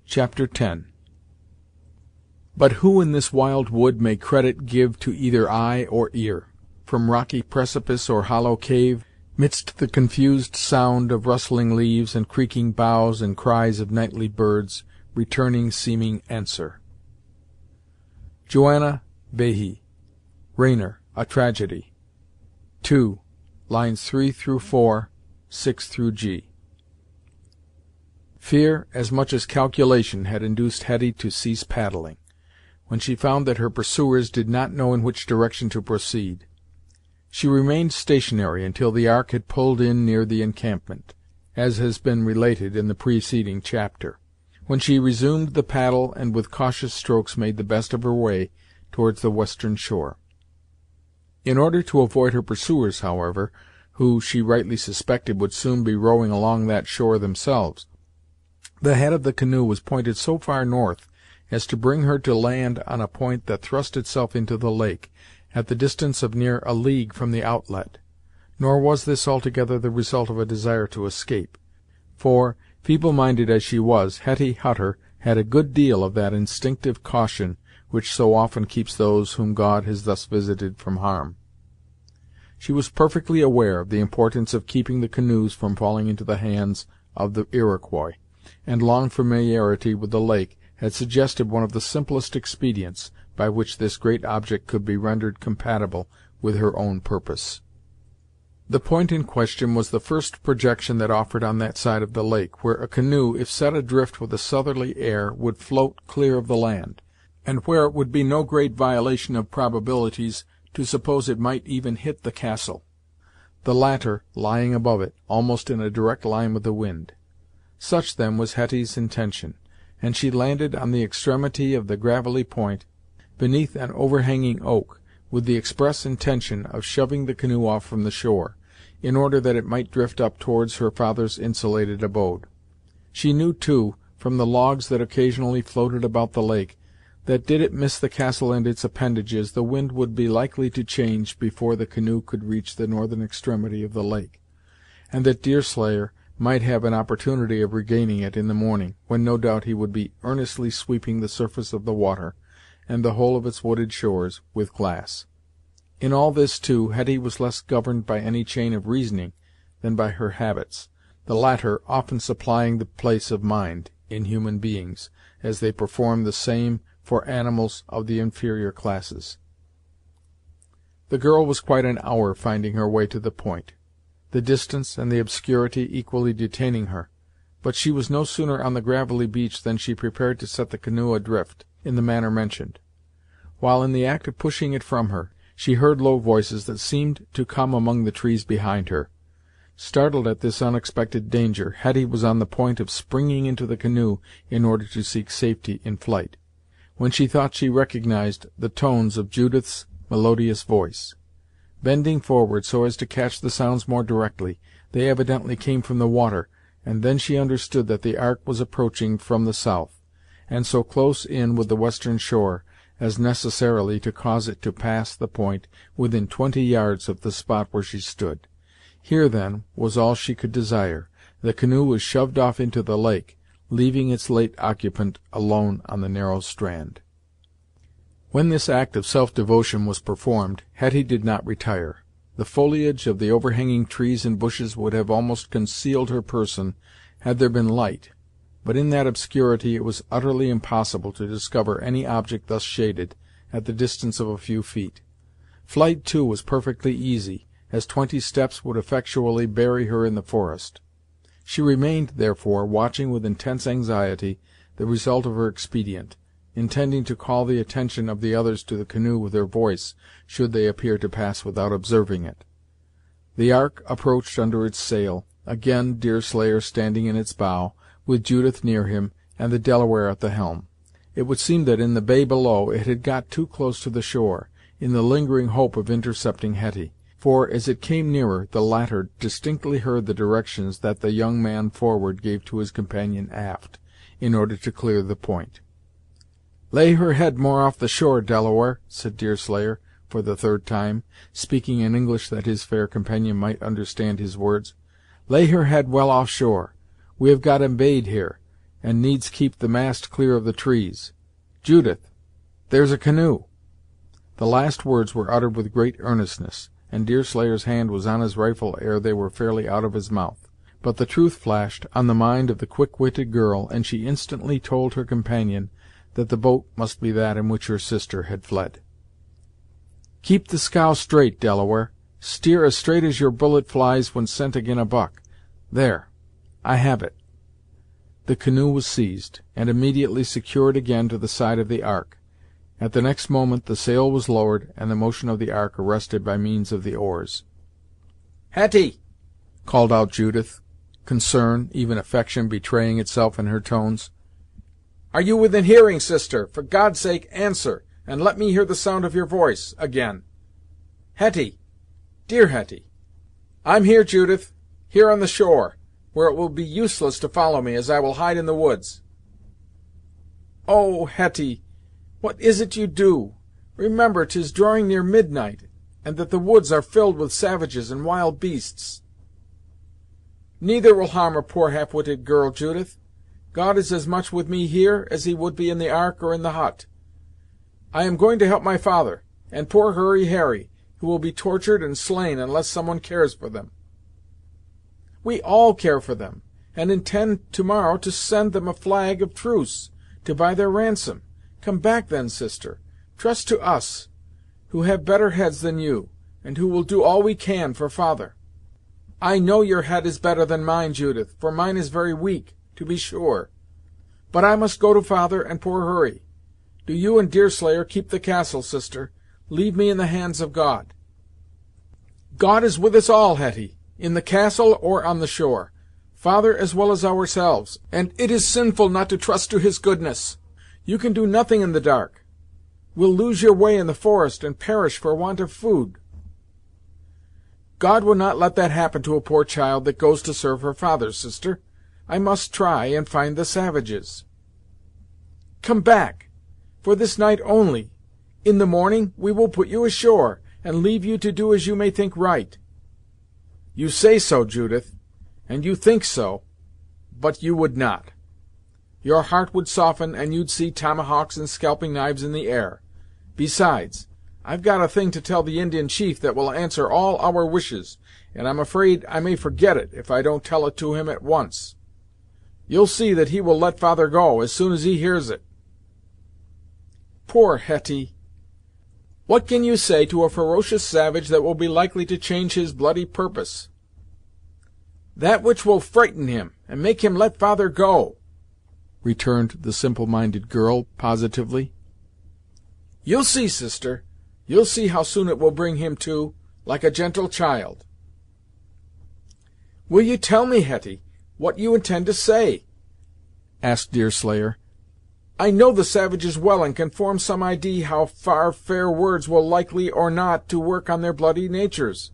Chapter 10. But who in this wild wood may credit give to either eye or ear? From rocky precipice or hollow cave, midst the confused sound of rustling leaves and creaking boughs and cries of nightly birds, returning seeming answer. Joanna Behe, Rainer, A Tragedy, 2, lines 3 through 4, 6 through G. Fear, as much as calculation, had induced Hetty to cease paddling, when she found that her pursuers did not know in which direction to proceed. She remained stationary until the Ark had pulled in near the encampment, as has been related in the preceding chapter, when she resumed the paddle and with cautious strokes made the best of her way towards the western shore. In order to avoid her pursuers, however, who she rightly suspected would soon be rowing along that shore themselves, the head of the canoe was pointed so far north as to bring her to land on a point that thrust itself into the lake, at the distance of near a league from the outlet. Nor was this altogether the result of a desire to escape, for, feeble-minded as she was, Hetty Hutter had a good deal of that instinctive caution which so often keeps those whom God has thus visited from harm. She was perfectly aware of the importance of keeping the canoes from falling into the hands of the Iroquois, and long familiarity with the lake had suggested one of the simplest expedients by which this great object could be rendered compatible with her own purpose. The point in question was the first projection that offered on that side of the lake, where a canoe, if set adrift with a southerly air, would float clear of the land, and where it would be no great violation of probabilities to suppose it might even hit the castle, the latter lying above it, almost in a direct line with the wind. Such, then, was Hetty's intention, and she landed on the extremity of the gravelly point, beneath an overhanging oak, with the express intention of shoving the canoe off from the shore, in order that it might drift up towards her father's insulated abode. She knew, too, from the logs that occasionally floated about the lake, that did it miss the castle and its appendages, the wind would be likely to change before the canoe could reach the northern extremity of the lake, and that Deerslayer might have an opportunity of regaining it in the morning, when no doubt he would be earnestly sweeping the surface of the water, and the whole of its wooded shores, with glass. In all this, too, Hetty was less governed by any chain of reasoning than by her habits, the latter often supplying the place of mind, in human beings, as they perform the same for animals of the inferior classes. The girl was quite an hour finding her way to the point, the distance and the obscurity equally detaining her, but she was no sooner on the gravelly beach than she prepared to set the canoe adrift, in the manner mentioned. While in the act of pushing it from her, she heard low voices that seemed to come among the trees behind her. Startled at this unexpected danger, Hetty was on the point of springing into the canoe in order to seek safety in flight, when she thought she recognized the tones of Judith's melodious voice. Bending forward so as to catch the sounds more directly, they evidently came from the water, and then she understood that the Ark was approaching from the south, and so close in with the western shore, as necessarily to cause it to pass the point within 20 yards of the spot where she stood. Here, then, was all she could desire. The canoe was shoved off into the lake, leaving its late occupant alone on the narrow strand. When this act of self-devotion was performed, Hetty did not retire. The foliage of the overhanging trees and bushes would have almost concealed her person, had there been light, but in that obscurity it was utterly impossible to discover any object thus shaded, at the distance of a few feet. Flight, too, was perfectly easy, as 20 steps would effectually bury her in the forest. She remained, therefore, watching with intense anxiety the result of her expedient, intending to call the attention of the others to the canoe with her voice, should they appear to pass without observing it. The Ark approached under its sail, again Deerslayer standing in its bow, with Judith near him, and the Delaware at the helm. It would seem that in the bay below it had got too close to the shore, in the lingering hope of intercepting Hetty, for, as it came nearer, the latter distinctly heard the directions that the young man forward gave to his companion aft, in order to clear the point. "Lay her head more off the shore, Delaware," said Deerslayer, for the third time, speaking in English that his fair companion might understand his words. "Lay her head well off shore. We have got embayed here, and needs keep the mast clear of the trees. Judith, there's a canoe!" The last words were uttered with great earnestness, and Deerslayer's hand was on his rifle ere they were fairly out of his mouth. But the truth flashed on the mind of the quick-witted girl, and she instantly told her companion that the boat must be that in which her sister had fled. "Keep the scow straight, Delaware. Steer as straight as your bullet flies when sent ag'in a buck. There, I have it." The canoe was seized, and immediately secured again to the side of the ark. At the next moment the sail was lowered, and the motion of the ark arrested by means of the oars. "Hetty!" called out Judith, concern, even affection, betraying itself in her tones. "Are you within hearing, sister? For God's sake, answer, and let me hear the sound of your voice again. Hetty! Dear Hetty!" "I'm here, Judith, here on the shore, where it will be useless to follow me, as I will hide in the woods." "Oh, Hetty, what is it you do? Remember 'tis drawing near midnight, and that the woods are filled with savages and wild beasts." "Neither will harm a poor half-witted girl, Judith. God is as much with me here as he would be in the ark or in the hut. I am going to help my father, and poor Hurry Harry, who will be tortured and slain unless some one cares for them." "We all care for them, and intend to-morrow to send them a flag of truce, to buy their ransom. Come back then, sister. Trust to us, who have better heads than you, and who will do all we can for father." "I know your head is better than mine, Judith, for mine is very weak, to be sure. But I must go to father and poor Hurry. Do you and Deerslayer keep the castle, sister. Leave me in the hands of God." "God is with us all, Hetty, in the castle or on the shore, father as well as ourselves, and it is sinful not to trust to his goodness. You can do nothing in the dark. Will lose your way in the forest, and perish for want of food." "God will not let that happen to a poor child that goes to serve her father, sister. I must try and find the savages." "Come back, for this night only. In the morning we will put you ashore, and leave you to do as you may think right." "You say so, Judith, and you think so, but you would not. Your heart would soften, and you'd see tomahawks and scalping knives in the air. Besides, I've got a thing to tell the Indian chief that will answer all our wishes, and I'm afraid I may forget it if I don't tell it to him at once. You'll see that he will let father go, as soon as he hears it." "Poor Hetty! What can you say to a ferocious savage that will be likely to change his bloody purpose?" "That which will frighten him, and make him let father go," returned the simple-minded girl, positively. "You'll see, sister. You'll see how soon it will bring him to, like a gentle child." "Will you tell me, Hetty, what you intend to say?" asked Deerslayer. "I know the savages well, and can form some idee how far fair words will likely or not to work on their bloody natures.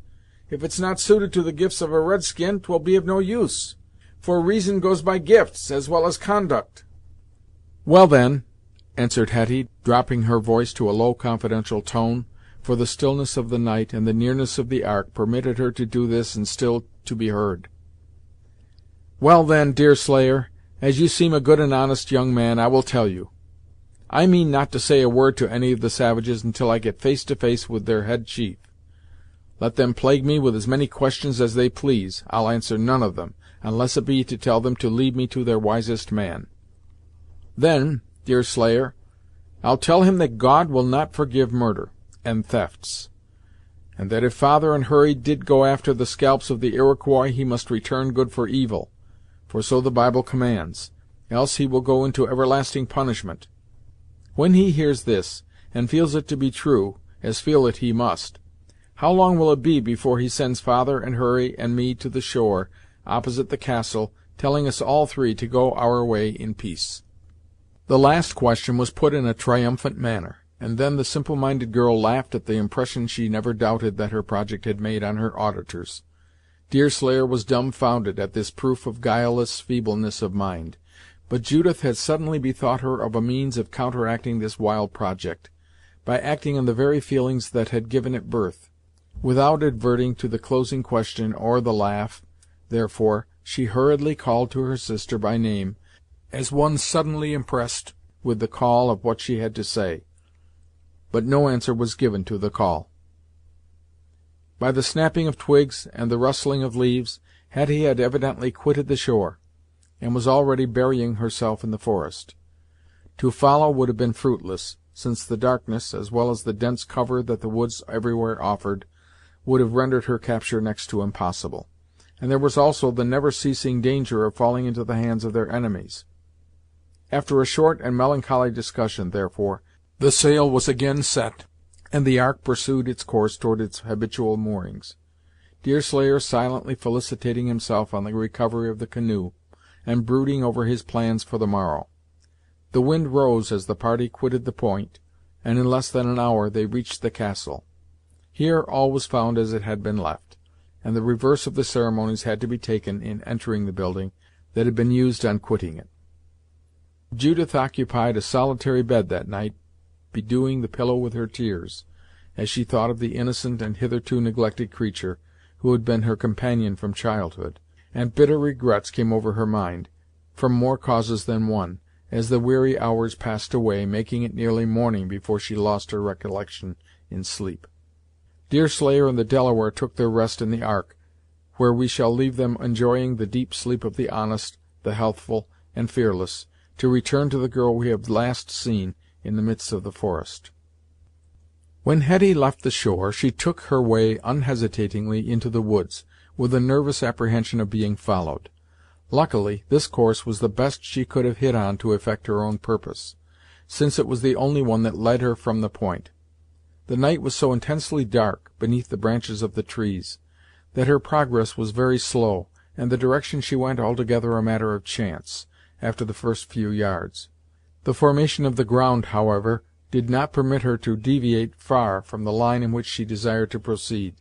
If it's not suited to the gifts of a red-skin, 'twill be of no use, for reason goes by gifts, as well as conduct." "Well, then," answered Hetty, dropping her voice to a low, confidential tone, for the stillness of the night and the nearness of the ark permitted her to do this and still to be heard. "Well, then, Deerslayer, as you seem a good and honest young man, I will tell you. I mean not to say a word to any of the savages until I get face to face with their head chief. Let them plague me with as many questions as they please, I'll answer none of them, unless it be to tell them to lead me to their wisest man. Then, Deerslayer, I'll tell him that God will not forgive murder, and thefts, and that if father and Hurry did go after the scalps of the Iroquois, he must return good for evil, for so the Bible commands, else he will go into everlasting punishment. When he hears this, and feels it to be true, as feel it he must, how long will it be before he sends father and Hurry and me to the shore, opposite the castle, telling us all three to go our way in peace?" The last question was put in a triumphant manner, and then the simple-minded girl laughed at the impression she never doubted that her project had made on her auditors. Deerslayer was dumbfounded at this proof of guileless feebleness of mind, but Judith had suddenly bethought her of a means of counteracting this wild project, by acting on the very feelings that had given it birth. Without adverting to the closing question or the laugh, therefore, she hurriedly called to her sister by name, as one suddenly impressed with the call of what she had to say, but no answer was given to the call. By the snapping of twigs and the rustling of leaves, Hetty had evidently quitted the shore, and was already burying herself in the forest. To follow would have been fruitless, since the darkness, as well as the dense cover that the woods everywhere offered, would have rendered her capture next to impossible, and there was also the never-ceasing danger of falling into the hands of their enemies. After a short and melancholy discussion, therefore, the sail was again set, and the ark pursued its course toward its habitual moorings, Deerslayer silently felicitating himself on the recovery of the canoe, and brooding over his plans for the morrow. The wind rose as the party quitted the point, and in less than an hour they reached the castle. Here all was found as it had been left, and the reverse of the ceremonies had to be taken in entering the building that had been used on quitting it. Judith occupied a solitary bed that night, bedewing the pillow with her tears, as she thought of the innocent and hitherto neglected creature who had been her companion from childhood, and bitter regrets came over her mind, from more causes than one, as the weary hours passed away, making it nearly morning before she lost her recollection in sleep. Deerslayer and the Delaware took their rest in the ark, where we shall leave them enjoying the deep sleep of the honest, the healthful, and fearless, to return to the girl we have last seen in the midst of the forest. When Hetty left the shore, she took her way unhesitatingly into the woods, with a nervous apprehension of being followed. Luckily, this course was the best she could have hit on to effect her own purpose, since it was the only one that led her from the point. The night was so intensely dark, beneath the branches of the trees, that her progress was very slow, and the direction she went altogether a matter of chance, after the first few yards. The formation of the ground, however, did not permit her to deviate far from the line in which she desired to proceed.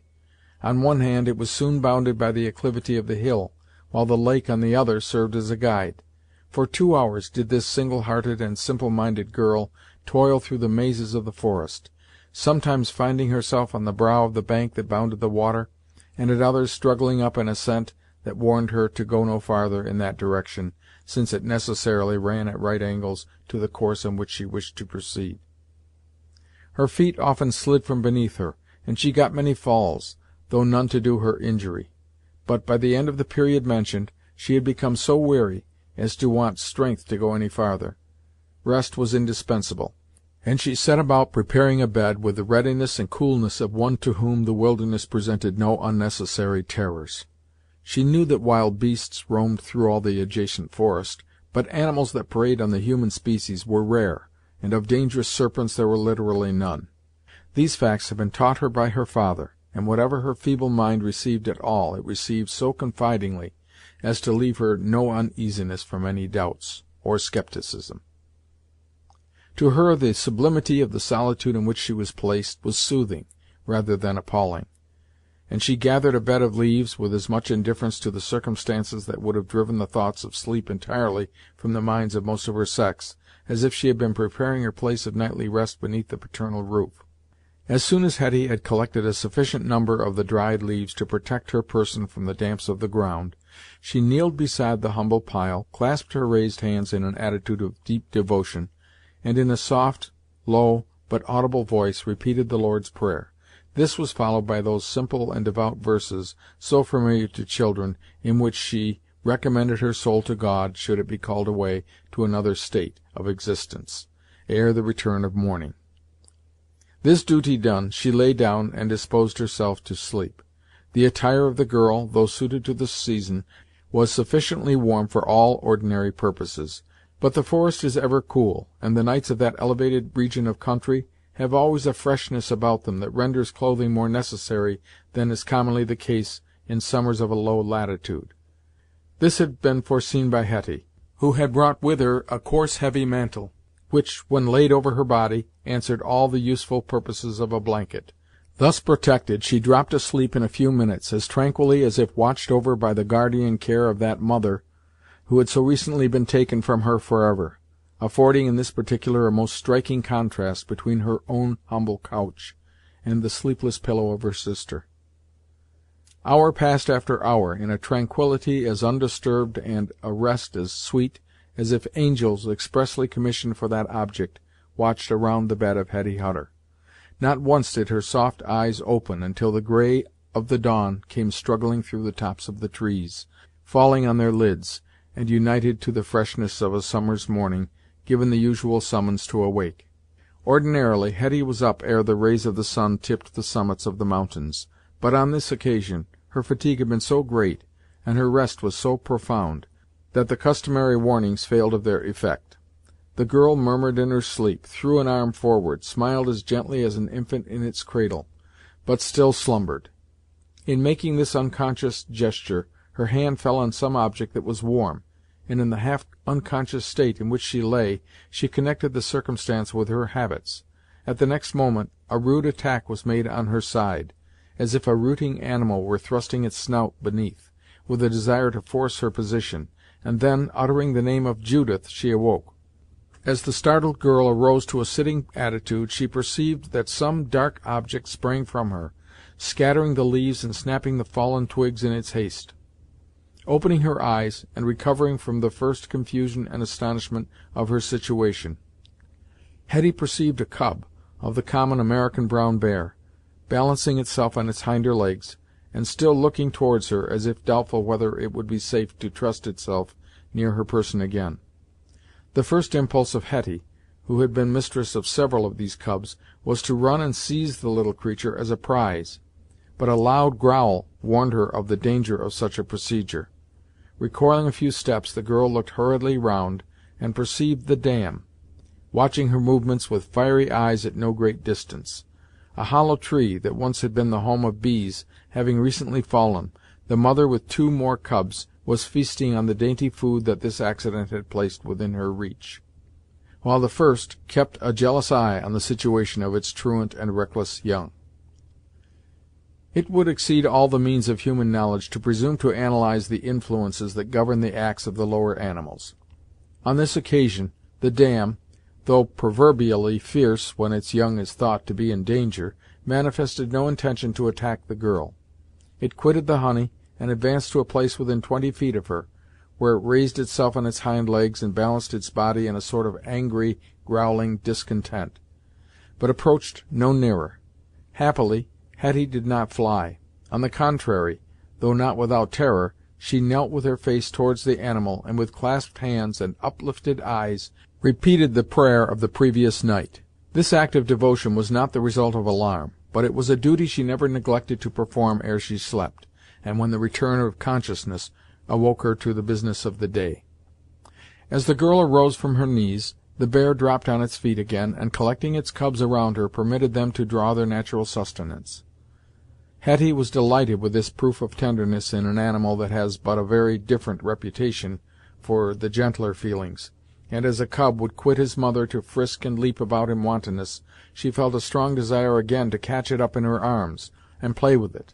On one hand it was soon bounded by the acclivity of the hill, while the lake on the other served as a guide. For 2 hours did this single-hearted and simple-minded girl toil through the mazes of the forest, sometimes finding herself on the brow of the bank that bounded the water, and at others struggling up an ascent that warned her to go no farther in that direction, since it necessarily ran at right angles to the course on which she wished to proceed. Her feet often slid from beneath her, and she got many falls, though none to do her injury. But, by the end of the period mentioned, she had become so weary as to want strength to go any farther. Rest was indispensable, and she set about preparing a bed with the readiness and coolness of one to whom the wilderness presented no unnecessary terrors. She knew that wild beasts roamed through all the adjacent forest, but animals that preyed on the human species were rare, and of dangerous serpents there were literally none. These facts had been taught her by her father, and whatever her feeble mind received at all, it received so confidingly as to leave her no uneasiness from any doubts, or skepticism. To her the sublimity of the solitude in which she was placed was soothing, rather than appalling, and she gathered a bed of leaves, with as much indifference to the circumstances that would have driven the thoughts of sleep entirely from the minds of most of her sex, as if she had been preparing her place of nightly rest beneath the paternal roof. As soon as Hetty had collected a sufficient number of the dried leaves to protect her person from the damps of the ground, she kneeled beside the humble pile, clasped her raised hands in an attitude of deep devotion, and in a soft, low, but audible voice repeated the Lord's Prayer. This was followed by those simple and devout verses, so familiar to children, in which she recommended her soul to God, should it be called away to another state of existence, ere the return of morning. This duty done, she lay down and disposed herself to sleep. The attire of the girl, though suited to the season, was sufficiently warm for all ordinary purposes, but the forest is ever cool, and the nights of that elevated region of country have always a freshness about them that renders clothing more necessary than is commonly the case in summers of a low latitude. This had been foreseen by Hetty, who had brought with her a coarse heavy mantle, which, when laid over her body, answered all the useful purposes of a blanket. Thus protected, she dropped asleep in a few minutes, as tranquilly as if watched over by the guardian care of that mother who had so recently been taken from her forever, affording in this particular a most striking contrast between her own humble couch and the sleepless pillow of her sister. Hour passed after hour, in a tranquillity as undisturbed and a rest as sweet as if angels, expressly commissioned for that object, watched around the bed of Hetty Hutter. Not once did her soft eyes open until the gray of the dawn came struggling through the tops of the trees, falling on their lids, and united to the freshness of a summer's morning, given the usual summons to awake. Ordinarily, Hetty was up ere the rays of the sun tipped the summits of the mountains, but on this occasion her fatigue had been so great, and her rest was so profound, that the customary warnings failed of their effect. The girl murmured in her sleep, threw an arm forward, smiled as gently as an infant in its cradle, but still slumbered. In making this unconscious gesture, her hand fell on some object that was warm, and in the half unconscious state in which she lay, she connected the circumstance with her habits. At the next moment, a rude attack was made on her side, as if a rooting animal were thrusting its snout beneath, with a desire to force her position, and then, uttering the name of Judith, she awoke. As the startled girl arose to a sitting attitude, she perceived that some dark object sprang from her, scattering the leaves and snapping the fallen twigs in its haste. Opening her eyes, and recovering from the first confusion and astonishment of her situation, Hetty perceived a cub of the common American brown bear, balancing itself on its hinder legs, and still looking towards her, as if doubtful whether it would be safe to trust itself near her person again. The first impulse of Hetty, who had been mistress of several of these cubs, was to run and seize the little creature as a prize, but a loud growl warned her of the danger of such a procedure. Recoiling a few steps, the girl looked hurriedly round, and perceived the dam, watching her movements with fiery eyes at no great distance. A hollow tree, that once had been the home of bees, having recently fallen, the mother with 2 more cubs was feasting on the dainty food that this accident had placed within her reach, while the first kept a jealous eye on the situation of its truant and reckless young. It would exceed all the means of human knowledge to presume to analyze the influences that govern the acts of the lower animals. On this occasion, the dam, though proverbially fierce when its young is thought to be in danger, manifested no intention to attack the girl. It quitted the honey, and advanced to a place within 20 feet of her, where it raised itself on its hind legs and balanced its body in a sort of angry, growling discontent, but approached no nearer. Happily, Hetty did not fly. On the contrary, though not without terror, she knelt with her face towards the animal, and with clasped hands and uplifted eyes repeated the prayer of the previous night. This act of devotion was not the result of alarm, but it was a duty she never neglected to perform ere she slept, and when the return of consciousness awoke her to the business of the day. As the girl arose from her knees, the bear dropped on its feet again, and collecting its cubs around her, permitted them to draw their natural sustenance. Hetty was delighted with this proof of tenderness in an animal that has but a very different reputation for the gentler feelings, and as a cub would quit his mother to frisk and leap about in wantonness, she felt a strong desire again to catch it up in her arms, and play with it.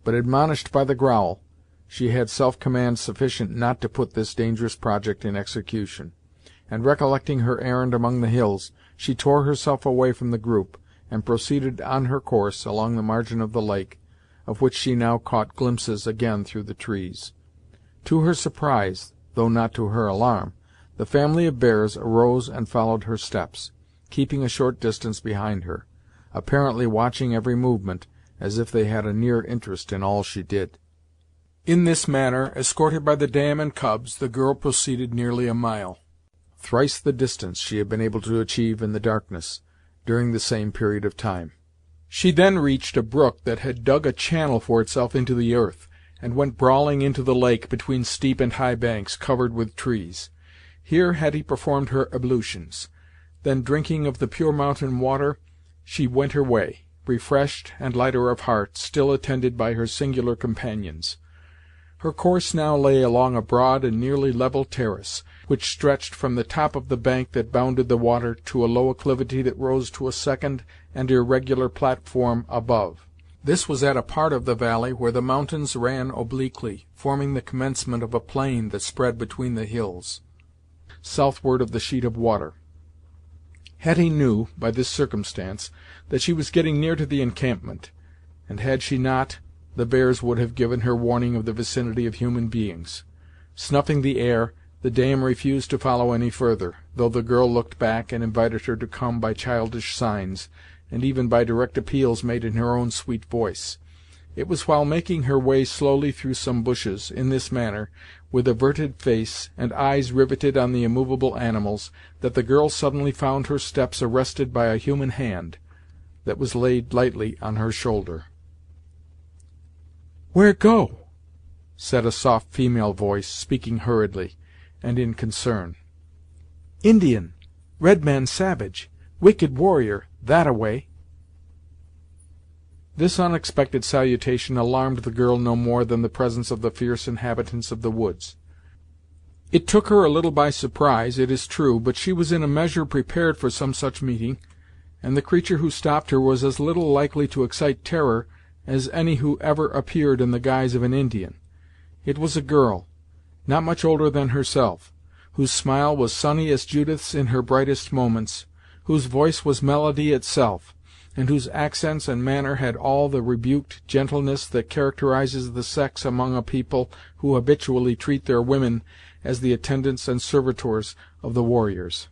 But admonished by the growl, she had self-command sufficient not to put this dangerous project in execution, and recollecting her errand among the hills, she tore herself away from the group, and proceeded on her course along the margin of the lake, of which she now caught glimpses again through the trees. To her surprise, though not to her alarm, the family of bears arose and followed her steps, keeping a short distance behind her, apparently watching every movement, as if they had a near interest in all she did. In this manner, escorted by the dam and cubs, the girl proceeded nearly a mile, thrice the distance she had been able to achieve in the darkness, during the same period of time. She then reached a brook that had dug a channel for itself into the earth, and went brawling into the lake between steep and high banks, covered with trees. Here Hetty performed her ablutions. Then, drinking of the pure mountain water, she went her way, refreshed and lighter of heart, still attended by her singular companions. Her course now lay along a broad and nearly level terrace, which stretched from the top of the bank that bounded the water to a low acclivity that rose to a second and irregular platform above. This was at a part of the valley where the mountains ran obliquely, forming the commencement of a plain that spread between the hills, southward of the sheet of water. Hetty knew, by this circumstance, that she was getting near to the encampment, and had she not, the bears would have given her warning of the vicinity of human beings. Snuffing the air, The dam refused to follow any further, though the girl looked back and invited her to come by childish signs, and even by direct appeals made in her own sweet voice. It was while making her way slowly through some bushes, in this manner, with averted face, and eyes riveted on the immovable animals, that the girl suddenly found her steps arrested by a human hand, that was laid lightly on her shoulder. "Where go?" said a soft female voice, speaking hurriedly, and in concern. "Indian, red man savage, wicked warrior, that-a-way." This unexpected salutation alarmed the girl no more than the presence of the fierce inhabitants of the woods. It took her a little by surprise, it is true, but she was in a measure prepared for some such meeting, and the creature who stopped her was as little likely to excite terror as any who ever appeared in the guise of an Indian. It was a girl, not much older than herself, whose smile was sunny as Judith's in her brightest moments, whose voice was melody itself, and whose accents and manner had all the rebuked gentleness that characterizes the sex among a people who habitually treat their women as the attendants and servitors of the warriors.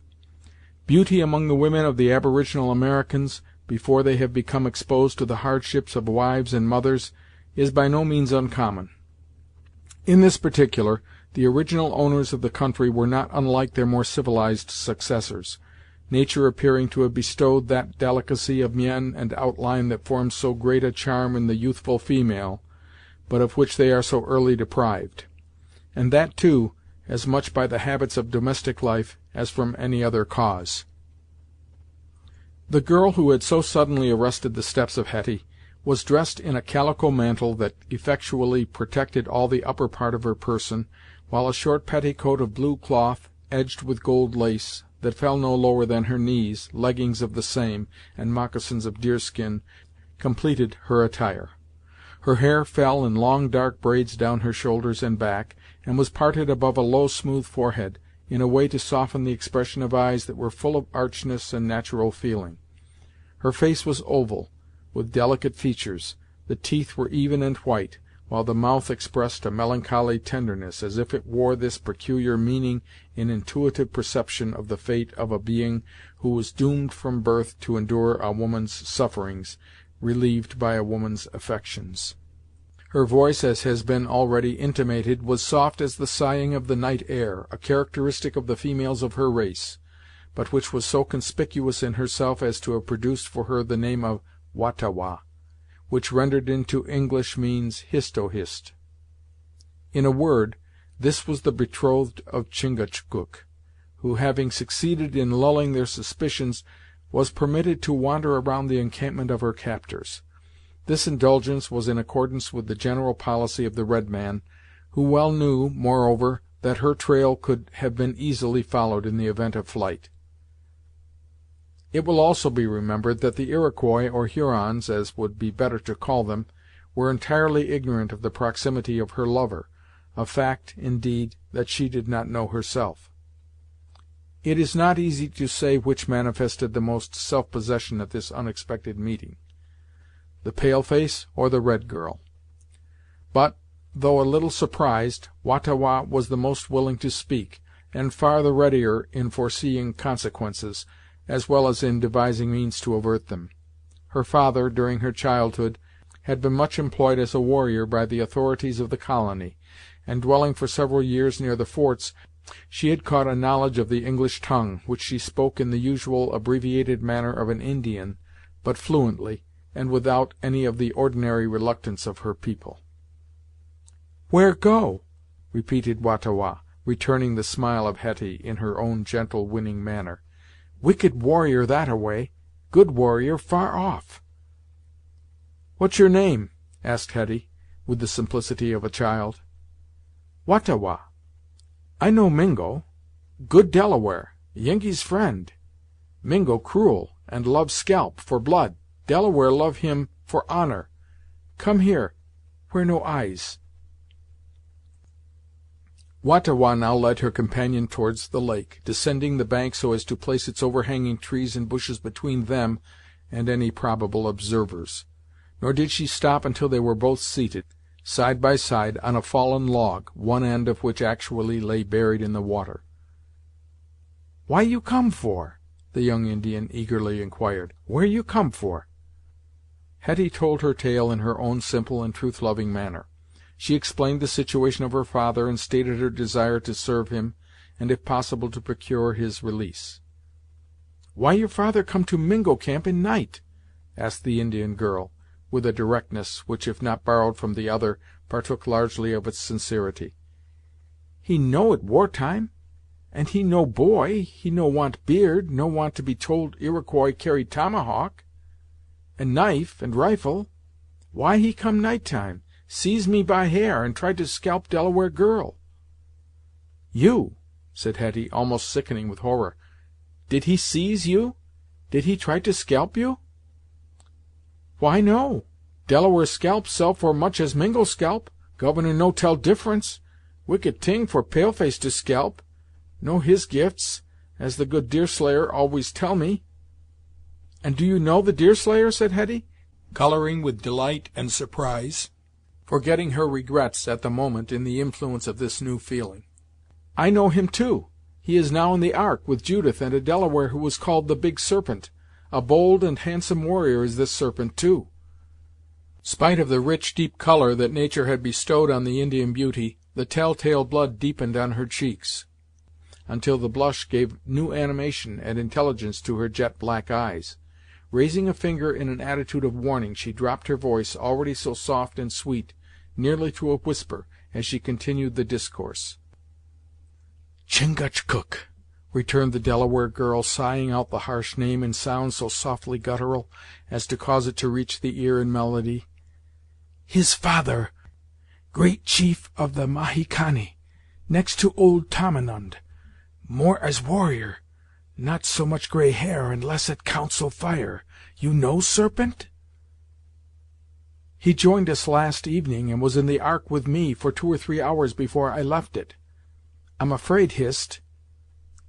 Beauty among the women of the aboriginal Americans, before they have become exposed to the hardships of wives and mothers, is by no means uncommon. In this particular, the original owners of the country were not unlike their more civilized successors, nature appearing to have bestowed that delicacy of mien and outline that forms so great a charm in the youthful female, but of which they are so early deprived; and that, too, as much by the habits of domestic life as from any other cause. The girl who had so suddenly arrested the steps of Hetty was dressed in a calico mantle that effectually protected all the upper part of her person, while a short petticoat of blue cloth, edged with gold lace, that fell no lower than her knees, leggings of the same, and moccasins of deerskin, completed her attire. Her hair fell in long dark braids down her shoulders and back, and was parted above a low smooth forehead, in a way to soften the expression of eyes that were full of archness and natural feeling. Her face was oval, with delicate features, the teeth were even and white, while the mouth expressed a melancholy tenderness, as if it wore this peculiar meaning in intuitive perception of the fate of a being who was doomed from birth to endure a woman's sufferings, relieved by a woman's affections. Her voice, as has been already intimated, was soft as the sighing of the night air, a characteristic of the females of her race, but which was so conspicuous in herself as to have produced for her the name of Wah-ta-Wah, which rendered into English means Hist-oh-Hist. In a word, this was the betrothed of Chingachgook, who, having succeeded in lulling their suspicions, was permitted to wander around the encampment of her captors. This indulgence was in accordance with the general policy of the red man, who well knew, moreover, that her trail could have been easily followed in the event of flight. It will also be remembered that the Iroquois, or Hurons, as would be better to call them, were entirely ignorant of the proximity of her lover, a fact, indeed, that she did not know herself. It is not easy to say which manifested the most self-possession at this unexpected meeting, the pale-face or the red girl. But, though a little surprised, Wah-ta-Wah was the most willing to speak, and far the readier in foreseeing consequences, as well as in devising means to avert them. Her father, during her childhood, had been much employed as a warrior by the authorities of the colony, and dwelling for several years near the forts, she had caught a knowledge of the English tongue, which she spoke in the usual abbreviated manner of an Indian, but fluently, and without any of the ordinary reluctance of her people. "Where go?" repeated Wah-ta-Wah, returning the smile of Hetty in her own gentle, winning manner. "Wicked warrior that-a-way, good warrior far off." "What's your name?" asked Hetty, with the simplicity of a child. "Wah-ta-Wah. I know Mingo. Good Delaware, Yengeese friend. Mingo cruel, and love scalp, for blood. Delaware love him for honor. Come here, where no eyes." Wah-ta-Wah now led her companion towards the lake, descending the bank so as to place its overhanging trees and bushes between them and any probable observers. Nor did she stop until they were both seated, side by side, on a fallen log, one end of which actually lay buried in the water. "Why you come for?" the young Indian eagerly inquired. "Where you come for?" Hetty told her tale in her own simple and truth-loving manner. She explained the situation of her father, and stated her desire to serve him, and if possible to procure his release. "Why your father come to Mingo camp in night?" asked the Indian girl, with a directness, which, if not borrowed from the other, partook largely of its sincerity. "He know it war time, and he no boy, he no want beard, no want to be told Iroquois carry tomahawk, and knife, and rifle. Why he come night time, seize me by hair, and try to scalp Delaware girl." "You!" said Hetty, almost sickening with horror. "Did he seize you? Did he try to scalp you?" "Why no. Delaware scalp sell for much as Mingo scalp. Governor no tell difference. Wicked ting for pale face to scalp. No his gifts, as the good Deerslayer always tell me." "And do you know the Deerslayer?" said Hetty, coloring with delight and surprise, forgetting her regrets at the moment in the influence of this new feeling. "I know him too. He is now in the Ark, with Judith and a Delaware who was called the Big Serpent. A bold and handsome warrior is this Serpent, too." Spite of the rich, deep color that nature had bestowed on the Indian beauty, the tell-tale blood deepened on her cheeks, until the blush gave new animation and intelligence to her jet-black eyes. Raising a finger in an attitude of warning, she dropped her voice, already so soft and sweet, nearly to a whisper, as she continued the discourse. "Chingachgook," returned the Delaware girl, sighing out the harsh name in sounds so softly guttural as to cause it to reach the ear in melody. "His father, great chief of the Mahikani, next to old Tamenund, more as warrior, not so much gray hair and less at council fire. You know Serpent?" "He joined us last evening, and was in the Ark with me for 2 or 3 hours before I left it. I'm afraid, Hist,"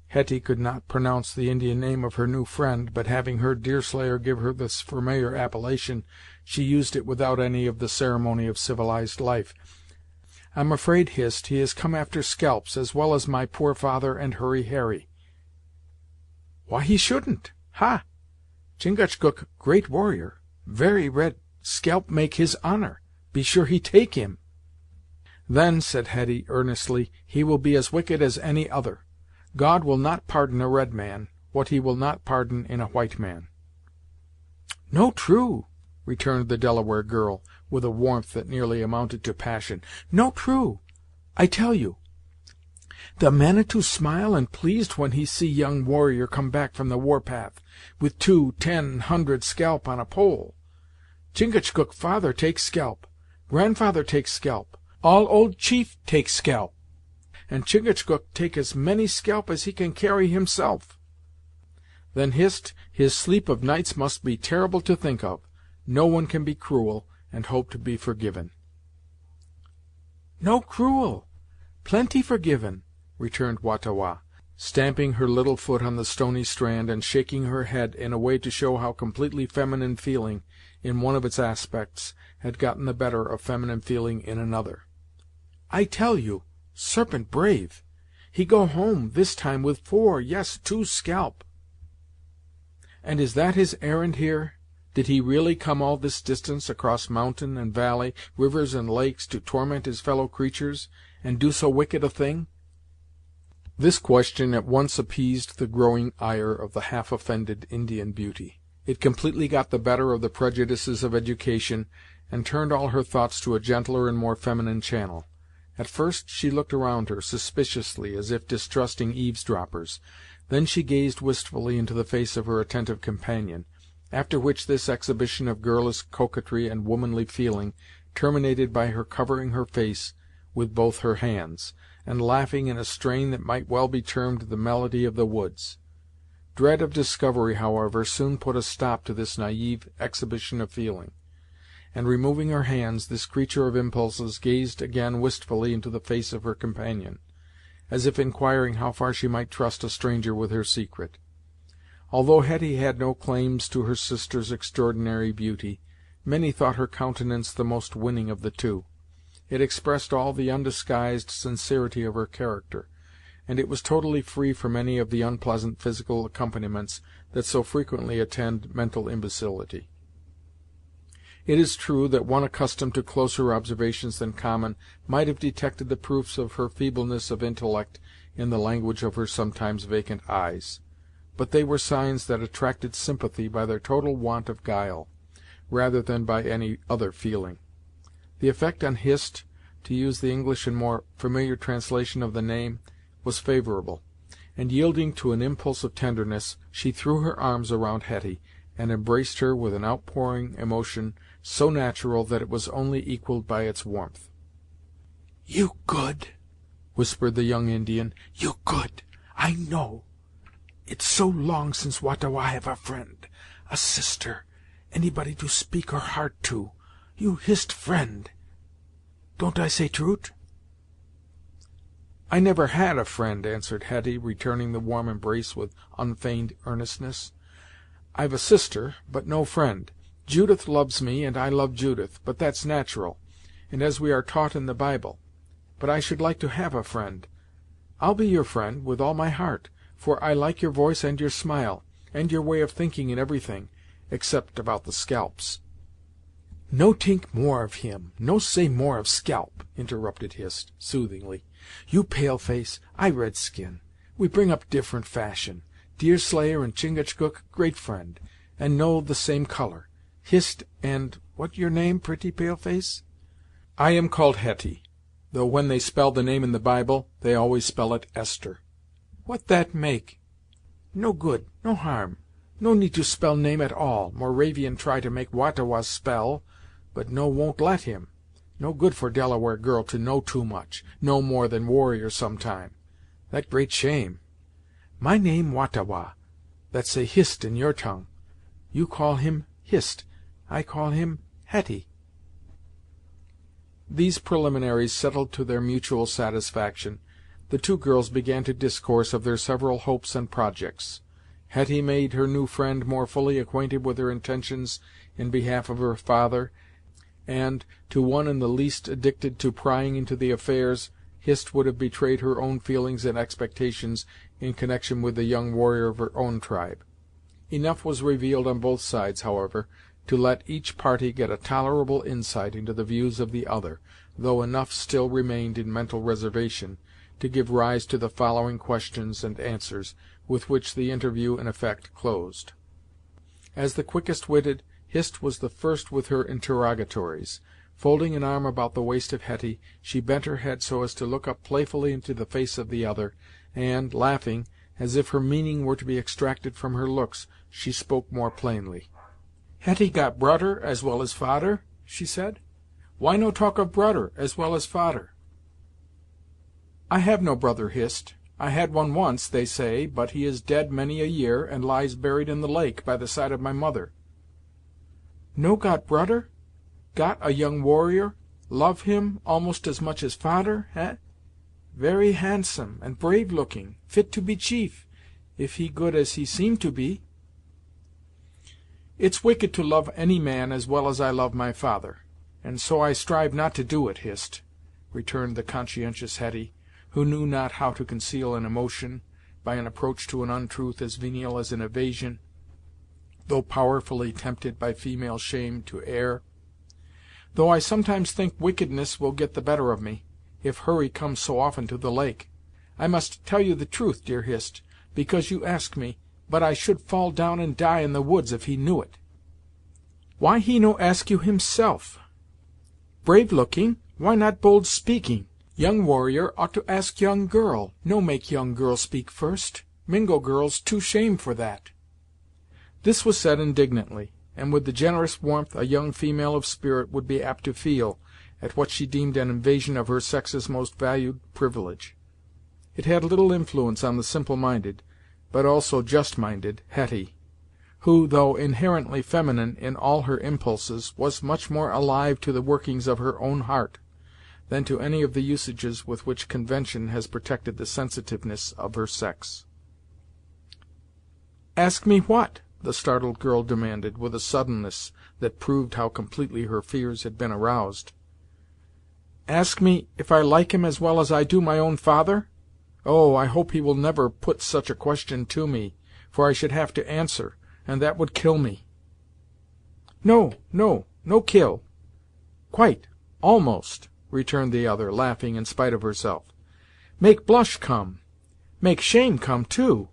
Hetty could not pronounce the Indian name of her new friend, but having heard Deerslayer give her this familiar appellation, she used it without any of the ceremony of civilized life. "I'm afraid, Hist, he has come after scalps, as well as my poor father and Hurry Harry." "Why he shouldn't? Ha! Chingachgook great warrior, very red scalp make his honor. Be sure he take him." "Then," said Hetty, earnestly, "he will be as wicked as any other. God will not pardon a red man what he will not pardon in a white man." "No true," returned the Delaware girl, with a warmth that nearly amounted to passion. "No true. I tell you, the Manitou smile and pleased when he see young warrior come back from the war path, with 2, 10, 100 scalp on a pole. Chingachgook father take scalp, grandfather take scalp, all old chief take scalp, and Chingachgook take as many scalp as he can carry himself. Then, Hist, his sleep of nights must be terrible to think of. No one can be cruel, and hope to be forgiven." "No cruel. Plenty forgiven," returned Wah ta Wah, stamping her little foot on the stony strand, and shaking her head in a way to show how completely feminine feeling, in one of its aspects, had gotten the better of feminine feeling in another. "I tell you, Serpent brave. He go home, this time, with 4, yes, 2 scalp." "And is that his errand here? Did he really come all this distance, across mountain and valley, rivers and lakes, to torment his fellow creatures, and do so wicked a thing?" This question at once appeased the growing ire of the half-offended Indian beauty. It completely got the better of the prejudices of education, and turned all her thoughts to a gentler and more feminine channel. At first she looked around her, suspiciously, as if distrusting eavesdroppers. Then she gazed wistfully into the face of her attentive companion, after which this exhibition of girlish coquetry and womanly feeling terminated by her covering her face with both her hands, and laughing in a strain that might well be termed the melody of the woods. Dread of discovery, however, soon put a stop to this naive exhibition of feeling, and removing her hands, this creature of impulses gazed again wistfully into the face of her companion, as if inquiring how far she might trust a stranger with her secret. Although Hetty had no claims to her sister's extraordinary beauty, many thought her countenance the most winning of the two. It expressed all the undisguised sincerity of her character, and it was totally free from any of the unpleasant physical accompaniments that so frequently attend mental imbecility. It is true that one accustomed to closer observations than common might have detected the proofs of her feebleness of intellect in the language of her sometimes vacant eyes, but they were signs that attracted sympathy by their total want of guile, rather than by any other feeling. The effect on Hist, to use the English and more familiar translation of the name, was favorable, and yielding to an impulse of tenderness, she threw her arms around Hetty, and embraced her with an outpouring emotion so natural that it was only equalled by its warmth. "You good," whispered the young Indian. "You good. I know. It's so long since Wah-ta-Wah have a friend, a sister, anybody to speak her heart to. You Hist friend. Don't I say trut?" "I never had a friend," answered Hetty, returning the warm embrace with unfeigned earnestness. "I've a sister, but no friend. Judith loves me, and I love Judith, but that's natural, and as we are taught in the Bible. But I should like to have a friend. I'll be your friend, with all my heart, for I like your voice and your smile, and your way of thinking in everything, except about the scalps." "No tink more of him, no say more of scalp," interrupted Hist, soothingly. "You pale-face, I red-skin. We bring up different fashion. Deerslayer and Chingachgook great friend, and know the same color. Hist and what your name, pretty pale-face?" "I am called Hetty, though when they spell the name in the Bible, they always spell it Esther." "What that make? No good, no harm. No need to spell name at all. Moravian try to make Wah-ta-Wah spell, but no won't let him. No good for Delaware girl to know too much, know more than warrior sometime. That great shame. My name Wah-ta-Wah, that say Hist in your tongue. You call him Hist, I call him Hetty." These preliminaries settled to their mutual satisfaction, the two girls began to discourse of their several hopes and projects. Hetty made her new friend more fully acquainted with her intentions in behalf of her father, and, to one in the least addicted to prying into the affairs, Hist would have betrayed her own feelings and expectations in connection with the young warrior of her own tribe. Enough was revealed on both sides, however, to let each party get a tolerable insight into the views of the other, though enough still remained in mental reservation to give rise to the following questions and answers, with which the interview in effect closed. As the quickest-witted, Hist was the first with her interrogatories. Folding an arm about the waist of Hetty, she bent her head so as to look up playfully into the face of the other, and, laughing, as if her meaning were to be extracted from her looks, she spoke more plainly. "Hetty got brudder as well as fader?" she said. "Why no talk of brudder as well as fader?" "I have no brother, Hist. I had one once, they say, but he is dead many a year, and lies buried in the lake, by the side of my mother." "No got brudder? Got a young warrior? Love him almost as much as fader, Very handsome, and brave-looking, fit to be chief, if he good as he seem to be." "It's wicked to love any man as well as I love my father, and so I strive not to do it, Hist," returned the conscientious Hetty, who knew not how to conceal an emotion, by an approach to an untruth as venial as an evasion, though powerfully tempted by female shame to err. "Though I sometimes think wickedness will get the better of me, if Hurry comes so often to the lake. I must tell you the truth, dear Hist, because you ask me, but I should fall down and die in the woods if he knew it." "Why he no ask you himself? Brave looking, why not bold speaking? Young warrior ought to ask young girl, no make young girl speak first. Mingo girls too shame for that." This was said indignantly, and with the generous warmth a young female of spirit would be apt to feel at what she deemed an invasion of her sex's most valued privilege. It had little influence on the simple-minded, but also just-minded, Hetty, who, though inherently feminine in all her impulses, was much more alive to the workings of her own heart than to any of the usages with which convention has protected the sensitiveness of her sex. "Ask me what?" the startled girl demanded, with a suddenness that proved how completely her fears had been aroused. Ask me if I like him as well as I do my own father? Oh, I hope he will never put such a question to me, for I should have to answer, and that would kill me." "No, no, no kill. Quite, almost," returned the other, laughing in spite of herself. "Make blush come. Make shame come, too.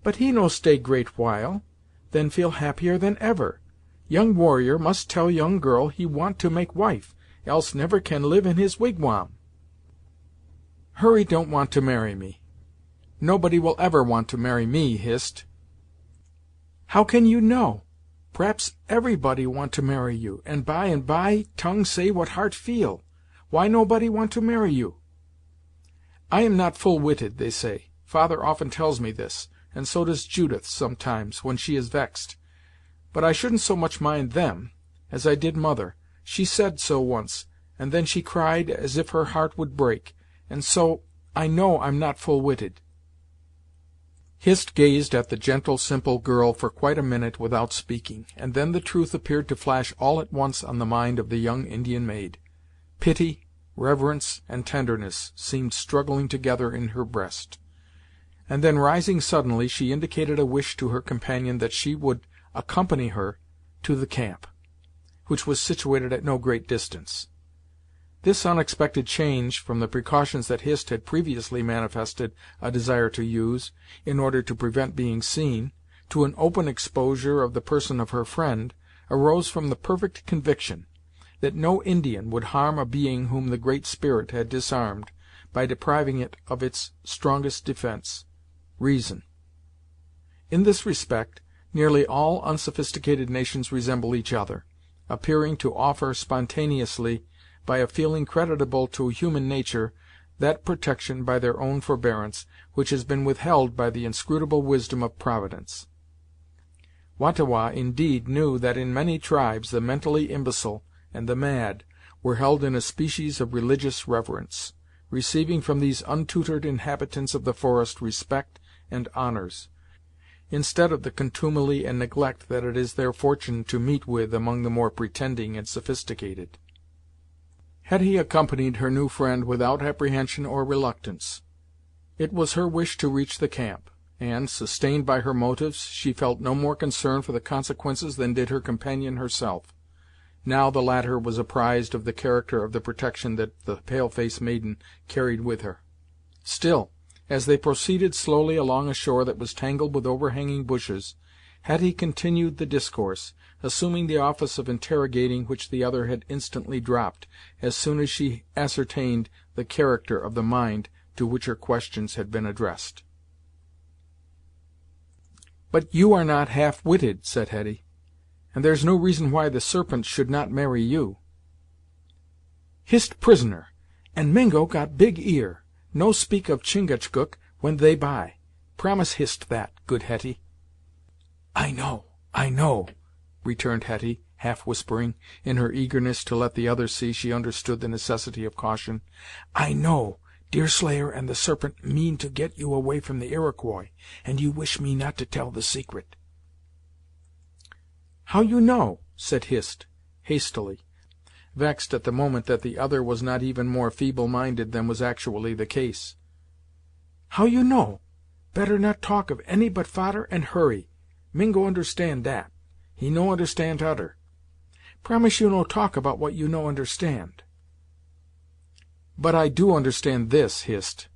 But he no stay great while, then feel happier than ever. Young warrior must tell young girl he want to make wife, else never can live in his wigwam." "Hurry don't want to marry me. Nobody will ever want to marry me, Hist." "How can you know? P'raps everybody want to marry you, and by tongue say what heart feel. Why nobody want to marry you?" "I am not full-witted, they say. Father often tells me this, and so does Judith, sometimes, when she is vexed. But I shouldn't so much mind them, as I did mother. She said so once, and then she cried as if her heart would break, and so I know I'm not full-witted." Hist gazed at the gentle, simple girl for quite a minute without speaking, and then the truth appeared to flash all at once on the mind of the young Indian maid. Pity, reverence, and tenderness seemed struggling together in her breast. And then, rising suddenly, she indicated a wish to her companion that she would accompany her to the camp, which was situated at no great distance. This unexpected change, from the precautions that Hist had previously manifested a desire to use, in order to prevent being seen, to an open exposure of the person of her friend, arose from the perfect conviction that no Indian would harm a being whom the Great Spirit had disarmed, by depriving it of its strongest defense, reason. In this respect, nearly all unsophisticated nations resemble each other, appearing to offer spontaneously, by a feeling creditable to human nature, that protection by their own forbearance, which has been withheld by the inscrutable wisdom of Providence. Wah-ta-Wah, indeed, knew that in many tribes the mentally imbecile and the mad were held in a species of religious reverence, receiving from these untutored inhabitants of the forest respect and honors, instead of the contumely and neglect that it is their fortune to meet with among the more pretending and sophisticated. Hetty accompanied her new friend without apprehension or reluctance. It was her wish to reach the camp, and, sustained by her motives, she felt no more concern for the consequences than did her companion herself, now the latter was apprised of the character of the protection that the pale-face maiden carried with her. Still, as they proceeded slowly along a shore that was tangled with overhanging bushes, Hetty continued the discourse, assuming the office of interrogating which the other had instantly dropped, as soon as she ascertained the character of the mind to which her questions had been addressed. "But you are not half-witted," said Hetty, "and there's no reason why the Serpent should not marry you." "Hist prisoner, and Mingo got big ear. No speak of Chingachgook when they by. Promise Hist that, good Hetty." "I know," returned Hetty, half whispering, in her eagerness to let the other see she understood the necessity of caution. "I know Deerslayer and the Serpent mean to get you away from the Iroquois, and you wish me not to tell the secret." "How you know?" said Hist, hastily, vexed at the moment that the other was not even more feeble-minded than was actually the case. "How you know? Better not talk of any but fader and Hurry. Mingo understand dat. He no understand t'udder. Promise you no talk about what you no understand." "But I do understand this, Hist,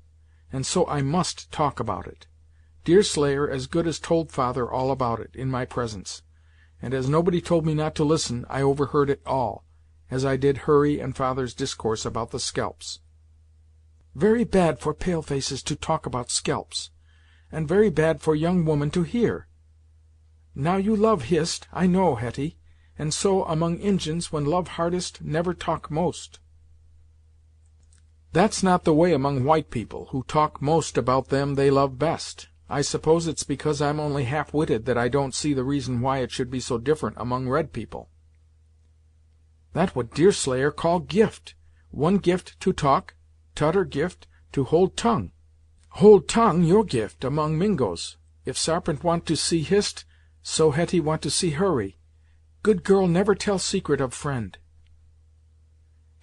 and so I must talk about it. Deerslayer as good as told father all about it, in my presence, and as nobody told me not to listen, I overheard it all, as I did Hurry and father's discourse about the scalps." "Very bad for pale-faces to talk about scalps, and very bad for young woman to hear. Now you love Hist, I know, Hetty, and so, among Injins, when love hardest, never talk most." "That's not the way among white people, who talk most about them they love best. I suppose it's because I'm only half-witted that I don't see the reason why it should be so different among red people." "That what Deerslayer call gift. One gift to talk, t'udder gift to hold tongue. Hold tongue your gift among Mingos. If Sarpent want to see Hist, so Hetty want to see Hurry. Good girl never tell secret of friend."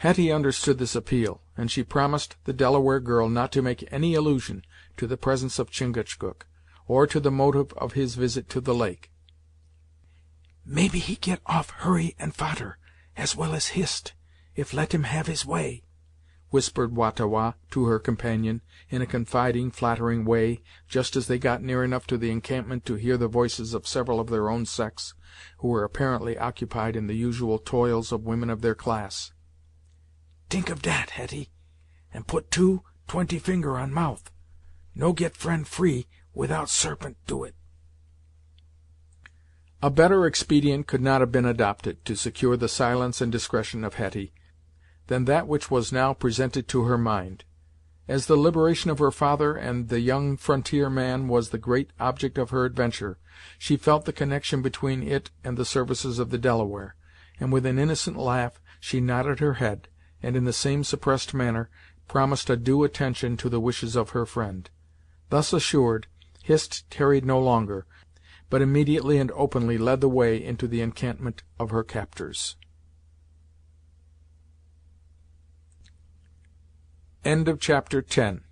Hetty understood this appeal, and she promised the Delaware girl not to make any allusion to the presence of Chingachgook, or to the motive of his visit to the lake. "Maybe he get off Hurry and fader, as well as Hist, if let him have his way," whispered Wah-ta-Wah to her companion, in a confiding, flattering way, just as they got near enough to the encampment to hear the voices of several of their own sex, who were apparently occupied in the usual toils of women of their class. "Tink of dat, Hetty, and put 20 finger on mouth. No get friend free without Serpent do it." A better expedient could not have been adopted, to secure the silence and discretion of Hetty, than that which was now presented to her mind. As the liberation of her father and the young frontier man was the great object of her adventure, she felt the connection between it and the services of the Delaware, and with an innocent laugh she nodded her head, and in the same suppressed manner promised a due attention to the wishes of her friend. Thus assured, Hist tarried no longer, but immediately and openly led the way into the encampment of her captors. Chapter 10.